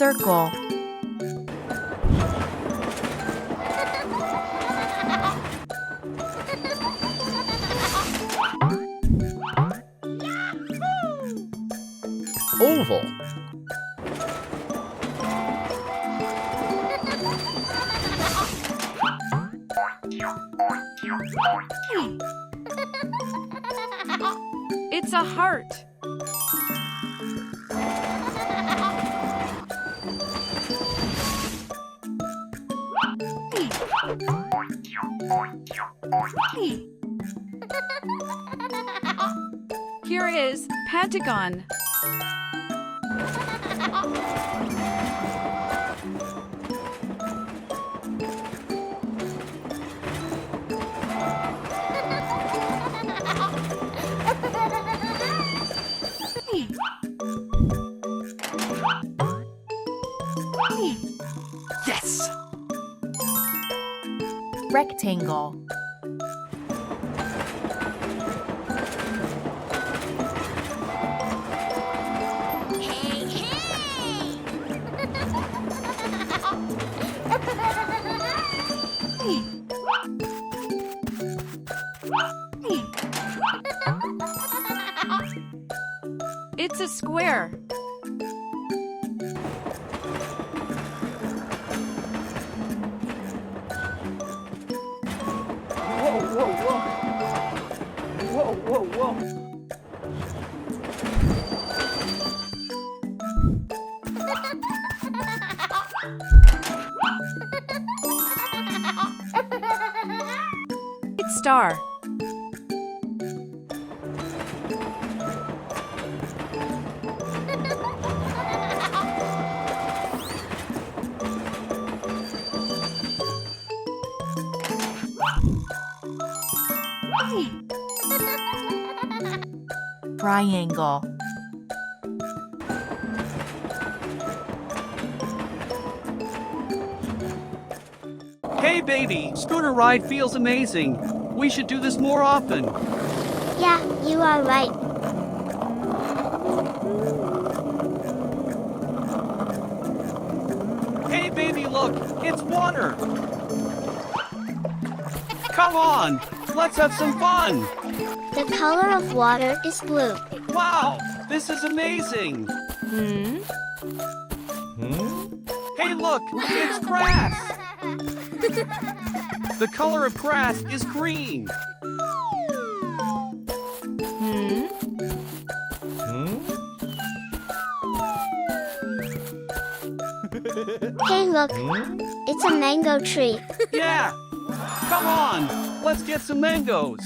circle. Oval. It's a heart. Here is Pentagon. Yes! Rectangle. It's a square. Whoa. It's star. Triangle. Hey baby, scooter ride feels amazing. We should do this more often. Yeah, you are right. Hey baby, look, it's water. Come on, let's have some fun. The color of water is blue. Wow, this is amazing. Hey look, it's grass. The color of grass is green. Hey, look, it's a mango tree. Yeah, come on, let's get some mangoes.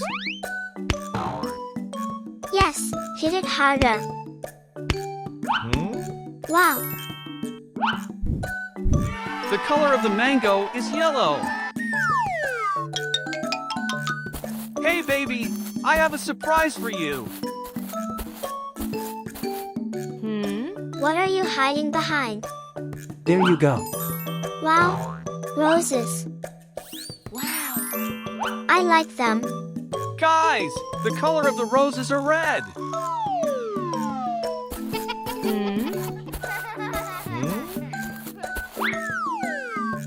Yes, hit it harder. Wow, The color of the mango is yellow. Hey baby, I have a surprise for you. what are you hiding behind? There you go. Wow, roses. Wow, I like them. Guys, the color of the roses are red.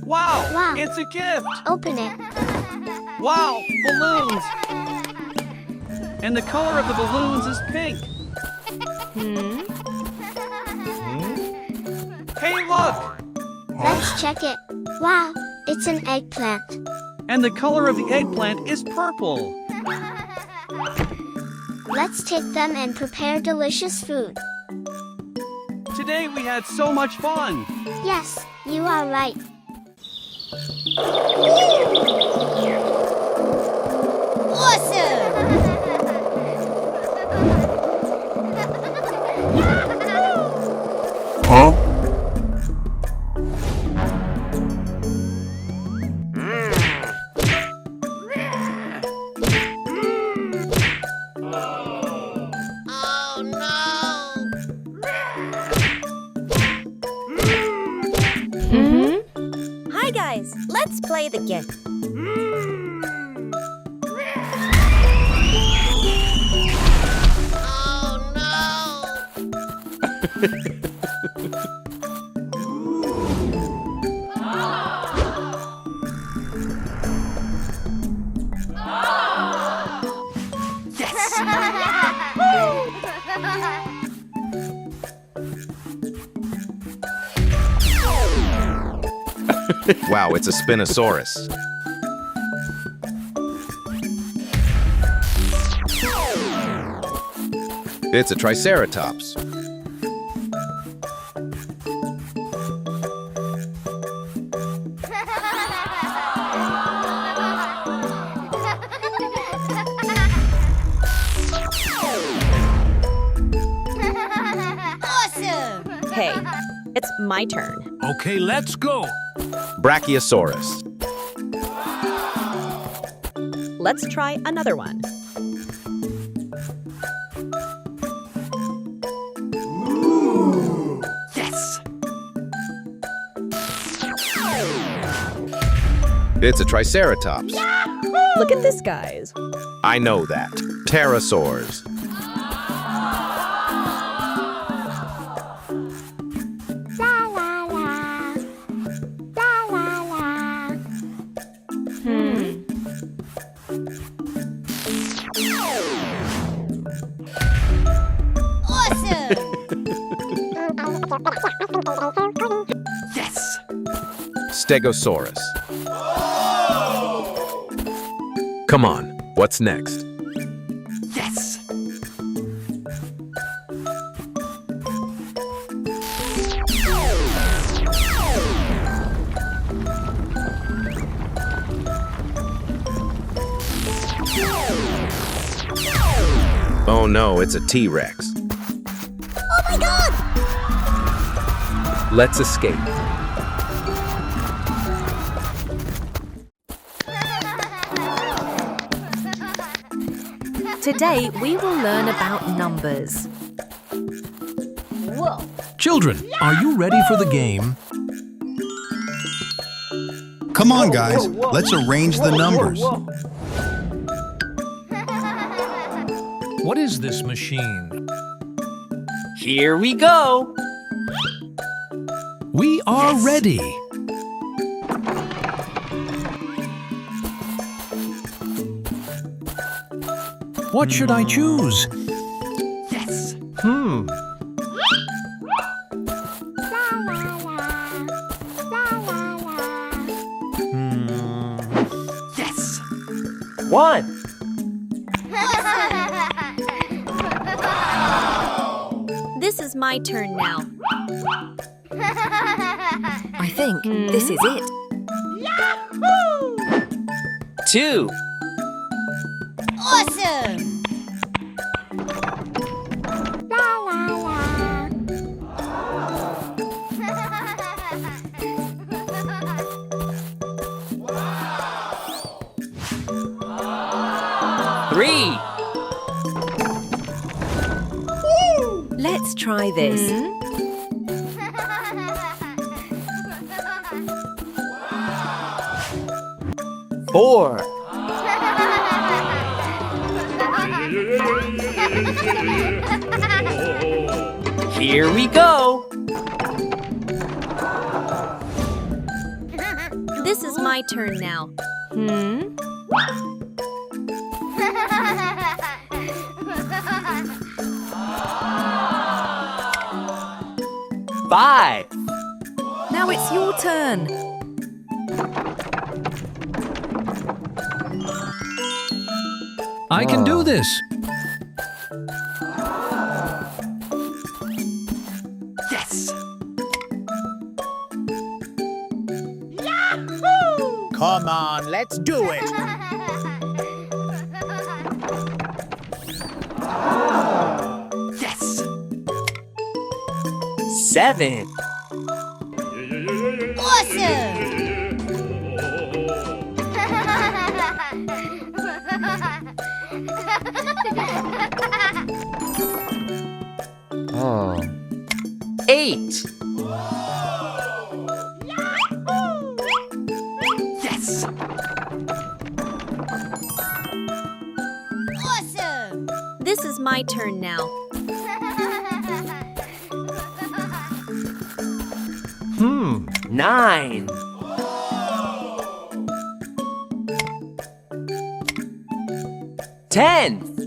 Wow, Wow. it's a gift. Open it. Wow, balloons. And the color of the balloons is pink. Hey, look. Let's check it. Wow, it's an eggplant. And the color of the eggplant is purple. Let's take them and prepare delicious food. Today we had so much fun. Yes, you are right. Huh? Hi guys, let's play the game. Wow, it's a Spinosaurus. It's a Triceratops. Awesome! Hey, it's my turn. Okay, let's go. Brachiosaurus. Let's try another one. Yes. It's a Triceratops. Look at this, guys. I know that. Pterosaurs. La la la. La la la. Awesome! Yes. Stegosaurus. Come on, what's next? Yes. Oh no, it's a T-Rex. Oh my god! Let's escape. Today we will learn about numbers. Whoa! Children, are you ready for the game? Come on, guys. Let's arrange the numbers. What is this machine? Here we go. We are ready. What should I choose? Yes. La la la. La la la. Yes. 1. This is my turn now. I think this is it. 2. Awesome! La la la. 3. Let's try this. 4. Here we go. This is my turn now. 5. Now it's your turn. I can do this. Yes. Come on, let's do it. Yes. 7. Awesome! 8. Yes. Awesome! This is my turn now. 9. 10.